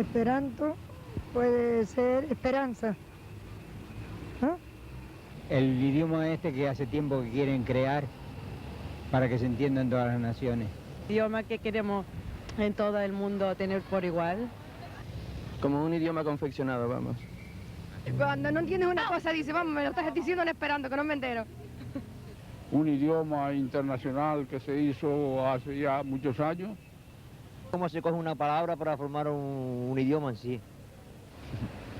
Esperanto puede ser esperanza, ¿no? El idioma este que hace tiempo que quieren crear para que se entienda en todas las naciones. Idioma que queremos en todo el mundo tener por igual. Como un idioma confeccionado, vamos. Cuando no entiendes una cosa, dice, vamos, me lo estás diciendo en esperanto, que no me entero. Un idioma internacional que se hizo hace ya muchos años. ¿Cómo se coge una palabra para formar un idioma en sí?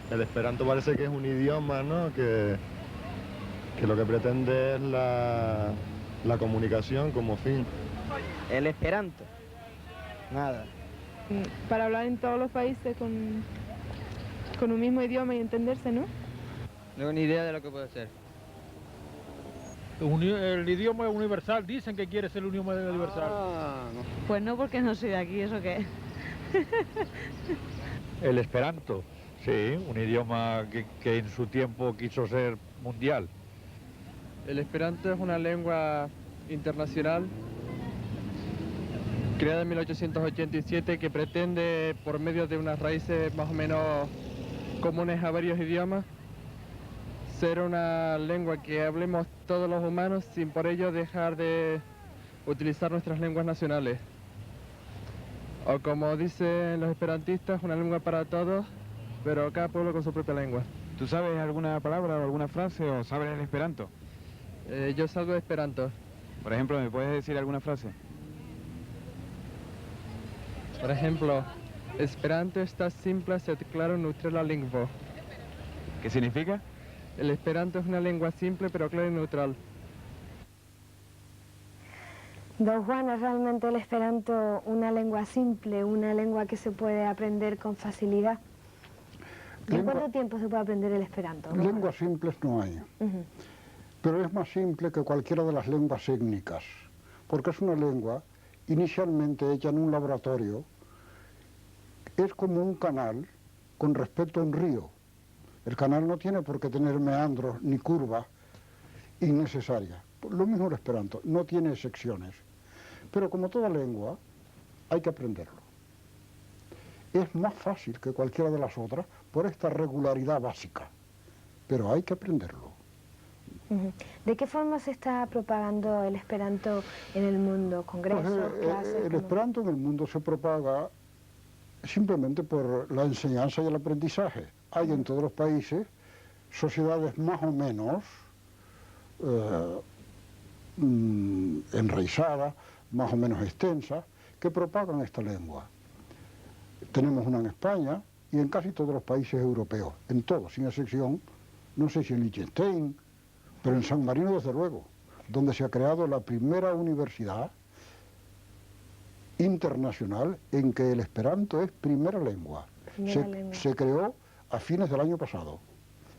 El esperanto parece que es un idioma, ¿no? Que lo que pretende es la comunicación como fin. El esperanto. Nada. Para hablar en todos los países con un mismo idioma y entenderse, ¿no? No tengo ni idea de lo que puede ser. El idioma es universal, dicen que quiere ser un idioma universal. No. Pues no, porque no soy de aquí, ¿eso qué es? El esperanto, sí, un idioma que en su tiempo quiso ser mundial. El esperanto es una lengua internacional creada en 1887 que pretende, por medio de unas raíces más o menos comunes a varios idiomas, ser una lengua que hablemos todos los humanos sin por ello dejar de utilizar nuestras lenguas nacionales. O como dicen los esperantistas, una lengua para todos, pero cada pueblo con su propia lengua. ¿Tú sabes alguna palabra o alguna frase o sabes el esperanto? Yo salgo de esperanto. Por ejemplo, ¿me puedes decir alguna frase? Por ejemplo, esperanto estas simple sed claro neutrala lingvo. ¿Qué significa? El esperanto es una lengua simple pero clara y neutral. Don Juan, ¿es realmente el esperanto una lengua simple, una lengua que se puede aprender con facilidad? ¿En cuánto tiempo se puede aprender el esperanto? Lenguas simples no hay, pero es más simple que cualquiera de las lenguas étnicas, porque es una lengua inicialmente hecha en un laboratorio, es como un canal con respecto a un río. El canal no tiene por qué tener meandros ni curvas innecesarias. Lo mismo el esperanto, no tiene secciones. Pero como toda lengua, hay que aprenderlo. Es más fácil que cualquiera de las otras por esta regularidad básica, pero hay que aprenderlo. ¿De qué forma se está propagando el esperanto en el mundo? ¿Congresos, clases? El esperanto en el mundo se propaga simplemente por la enseñanza y el aprendizaje. Hay en todos los países sociedades más o menos enraizadas, más o menos extensas, que propagan esta lengua. Tenemos una en España y en casi todos los países europeos, en todos, sin excepción, no sé si en Liechtenstein, pero en San Marino desde luego, donde se ha creado la primera universidad internacional en que el esperanto es primera lengua. Se creó a fines del año pasado,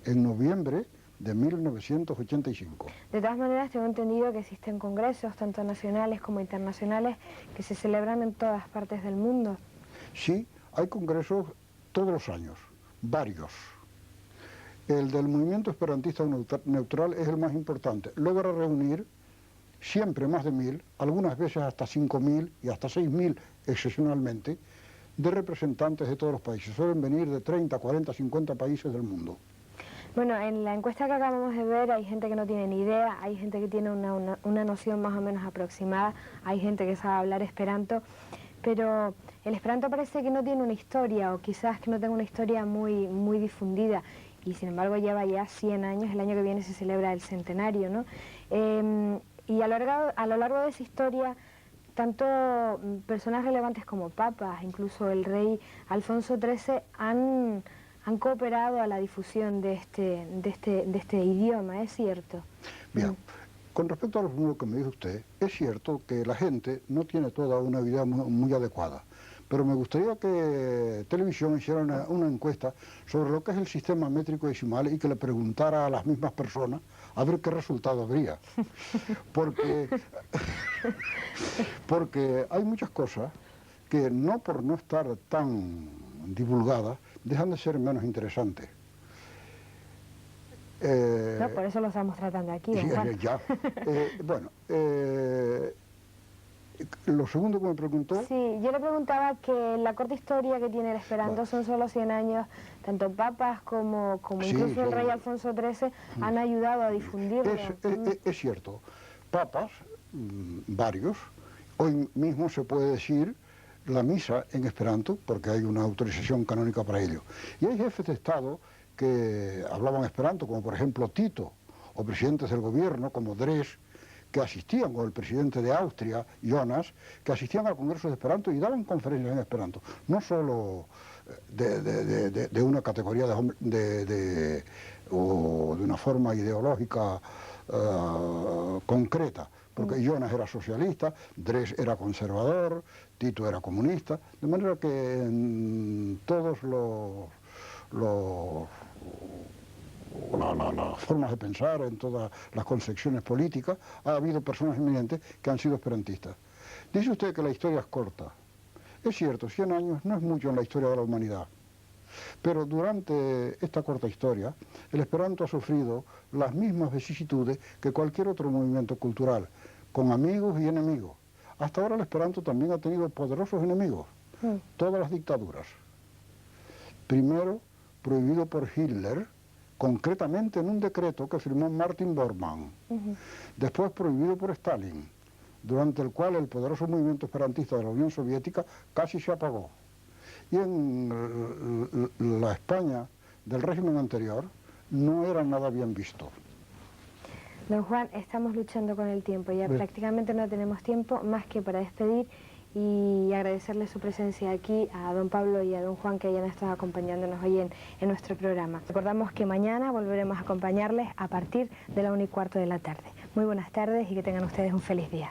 en noviembre de 1985. De todas maneras, tengo entendido que existen congresos, tanto nacionales como internacionales, que se celebran en todas partes del mundo. Sí, hay congresos todos los años, varios. El del movimiento esperantista neutral es el más importante. Logra reunir siempre más de 1000, algunas veces hasta 5000 y hasta 6000 excepcionalmente, de representantes de todos los países. Suelen venir de 30, 40, 50 países del mundo. Bueno, en la encuesta que acabamos de ver hay gente que no tiene ni idea, hay gente que tiene una noción más o menos aproximada, hay gente que sabe hablar esperanto, pero el esperanto parece que no tiene una historia, o quizás que no tenga una historia muy difundida, y sin embargo lleva ya 100 años, el año que viene se celebra el centenario, ¿no? Y a lo largo de esa historia, tanto personas relevantes como papas, incluso el rey Alfonso XIII, han cooperado a la difusión de este idioma, ¿es cierto? Bien, con respecto a lo primero que me dijo usted, es cierto que la gente no tiene toda una idea muy adecuada, pero me gustaría que Televisión hiciera una encuesta sobre lo que es el sistema métrico decimal y que le preguntara a las mismas personas a ver qué resultado habría. Porque hay muchas cosas que no por no estar tan divulgadas dejan de ser menos interesantes. No, por eso lo estamos tratando aquí, don Juan. Bueno, Lo segundo que me preguntó... Sí, yo le preguntaba que la corta historia que tiene el esperanto son solo 100 años, tanto papas como Sí, incluso el sí. rey Alfonso XIII han ayudado a difundirlo. Es cierto, papas, varios, hoy mismo se puede decir la misa en esperanto porque hay una autorización canónica para ello. Y hay jefes de Estado que hablaban esperanto, como por ejemplo Tito, o presidentes del gobierno como Dres, que asistían, o el presidente de Austria, Jonas, que asistían al Congreso de Esperanto y daban conferencias en esperanto, no solo de una categoría o de una forma ideológica concreta, porque Jonas era socialista, Dres era conservador, Tito era comunista, de manera que en todos las formas de pensar, en todas las concepciones políticas, ha habido personas eminentes que han sido esperantistas. Dice usted que la historia es corta. Es cierto, 100 años no es mucho en la historia de la humanidad, pero durante esta corta historia, el esperanto ha sufrido las mismas vicisitudes que cualquier otro movimiento cultural, con amigos y enemigos. Hasta ahora el esperanto también ha tenido poderosos enemigos, todas las dictaduras. Primero, prohibido por Hitler, concretamente en un decreto que firmó Martin Bormann. Después prohibido por Stalin, durante el cual el poderoso movimiento esperantista de la Unión Soviética casi se apagó. Y en la España del régimen anterior no era nada bien visto. Don Juan, estamos luchando con el tiempo, ya prácticamente no tenemos tiempo más que para despedir y agradecerle su presencia aquí a don Pablo y a don Juan que hayan estado acompañándonos hoy en nuestro programa. Recordamos que mañana volveremos a acompañarles a partir de la 1:15 de la tarde. Muy buenas tardes y que tengan ustedes un feliz día.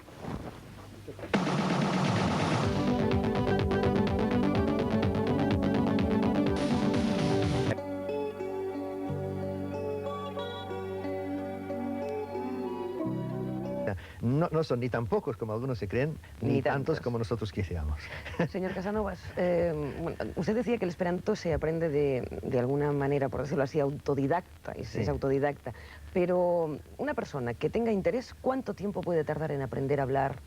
No son ni tan pocos como algunos se creen, ni tantos como nosotros quisiéramos. Señor Casanovas, usted decía que el esperanto se aprende de alguna manera, por decirlo así, autodidacta, Sí. es autodidacta, pero una persona que tenga interés, ¿cuánto tiempo puede tardar en aprender a hablar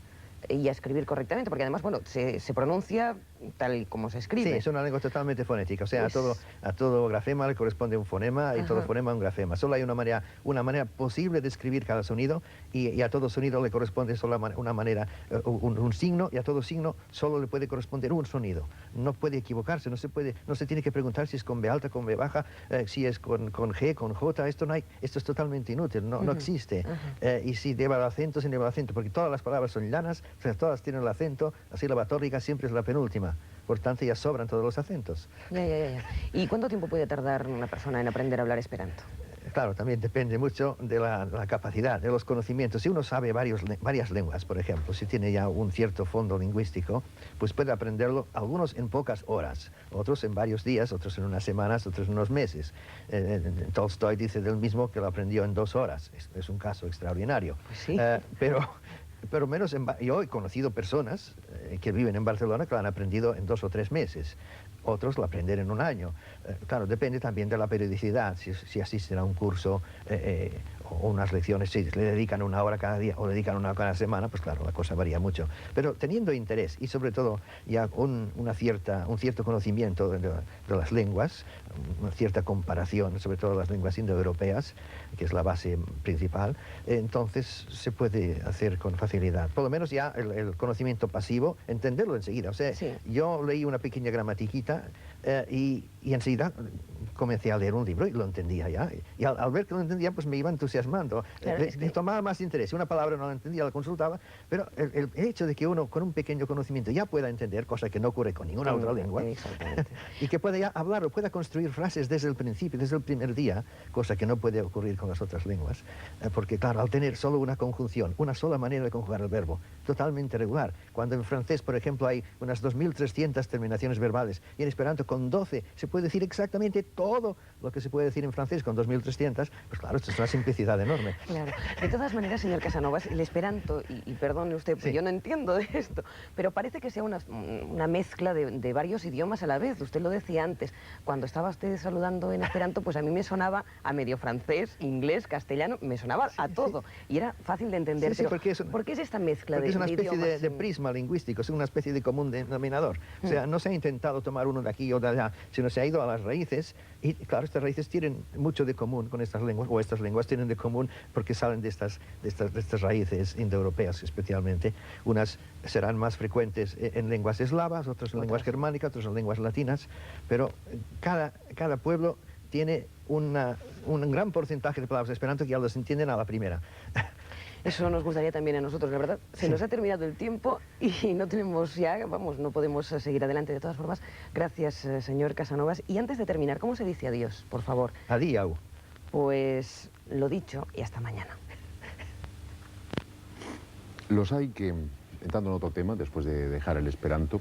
y a escribir correctamente? Porque además, bueno, se pronuncia tal y como se escribe. Sí, es una lengua totalmente fonética, o sea, a todo grafema le corresponde un fonema y todo fonema un grafema. Solo hay una manera posible de escribir cada sonido y a todo sonido le corresponde solo una manera, un signo, y a todo signo solo le puede corresponder un sonido. No puede equivocarse, no se tiene que preguntar si es con B alta, con B baja, si es con G, con J, esto es totalmente inútil, no existe. Y si lleva el acento, sin lleva el acento, porque todas las palabras son llanas, o sea, todas tienen el acento, la sílaba tórrica siempre es la penúltima. Por tanto, ya sobran todos los acentos. Ya. ¿Y cuánto tiempo puede tardar una persona en aprender a hablar esperanto? Claro, también depende mucho de la capacidad, de los conocimientos. Si uno sabe varias lenguas, por ejemplo, si tiene ya un cierto fondo lingüístico, pues puede aprenderlo, algunos en pocas horas, otros en varios días, otros en unas semanas, otros en unos meses. Tolstoy dice del mismo que lo aprendió en 2 horas. Es un caso extraordinario. Pues sí. Pero menos yo he conocido personas que viven en Barcelona que lo han aprendido en 2 o 3 meses. Otros lo aprenden en 1 año. Claro, depende también de la periodicidad, si asisten a un curso o unas lecciones, si le dedican 1 hora cada día o le dedican 1 hora cada semana, pues claro, la cosa varía mucho. Pero teniendo interés y sobre todo ya un cierto conocimiento de las lenguas, una cierta comparación, sobre todo las lenguas indoeuropeas, que es la base principal, entonces se puede hacer con facilidad. Por lo menos ya el conocimiento pasivo, entenderlo enseguida. O sea, yo leí una pequeña gramatiquita y enseguida comencé a leer un libro y lo entendía ya. Y al ver que lo entendía, pues me iba entusiasmando. Claro, tomaba más interés. Una palabra no la entendía, la consultaba, pero el hecho de que uno con un pequeño conocimiento ya pueda entender, cosa que no ocurre con ninguna otra lengua, y que pueda ya hablar o pueda construir frases desde el principio, desde el primer día, cosa que no puede ocurrir con las otras lenguas, porque claro, al tener solo una conjunción, una sola manera de conjugar el verbo, totalmente regular, cuando en francés, por ejemplo, hay unas 2.300 terminaciones verbales, y en esperanto con 12 se puede decir exactamente todo lo que se puede decir en francés con 2.300, pues claro, esto es una simplicidad enorme. Claro. De todas maneras, señor Casanovas, el esperanto, y perdone usted, pues yo no entiendo de esto, pero parece que sea una mezcla de varios idiomas a la vez. Usted lo decía antes, cuando estaba usted saludando en esperanto, pues a mí me sonaba a medio francés, inglés, castellano, me sonaba a todo, y era fácil de entender. Sí, pero ¿por qué es esta mezcla porque de es una especie idiomas de prisma lingüístico, es una especie de común denominador. O sea, no se ha intentado tomar uno de aquí o de allá, sino se ha ido a las raíces, y claro, estas raíces tienen mucho de común con estas lenguas, o estas lenguas tienen de común porque salen de estas raíces indoeuropeas especialmente. Unas serán más frecuentes en lenguas eslavas, otras en lenguas germánicas, otras en lenguas latinas, pero cada pueblo tiene un gran porcentaje de palabras esperanto que ya los entienden a la primera. Eso nos gustaría también a nosotros, la verdad. Se nos ha terminado el tiempo y no tenemos ya, vamos, no podemos seguir adelante de todas formas. Gracias, señor Casanovas. Y antes de terminar, ¿cómo se dice adiós, por favor? Adiós. Pues lo dicho y hasta mañana. Los hay que, entrando en otro tema, después de dejar el esperanto,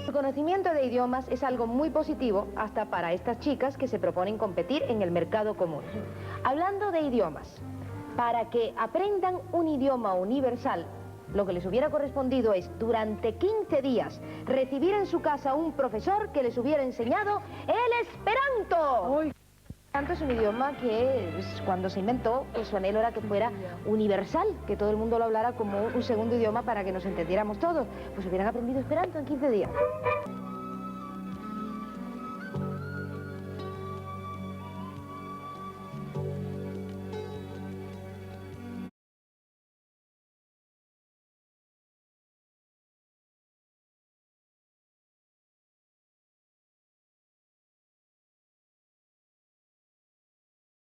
El conocimiento de idiomas es algo muy positivo hasta para estas chicas que se proponen competir en el mercado común. Hablando de idiomas, para que aprendan un idioma universal, lo que les hubiera correspondido es, durante 15 días, recibir en su casa un profesor que les hubiera enseñado el esperanto. El esperanto es un idioma que cuando se inventó, pues su anhelo era que fuera universal, que todo el mundo lo hablara como un segundo idioma para que nos entendiéramos todos. Pues hubieran aprendido esperanto en 15 días.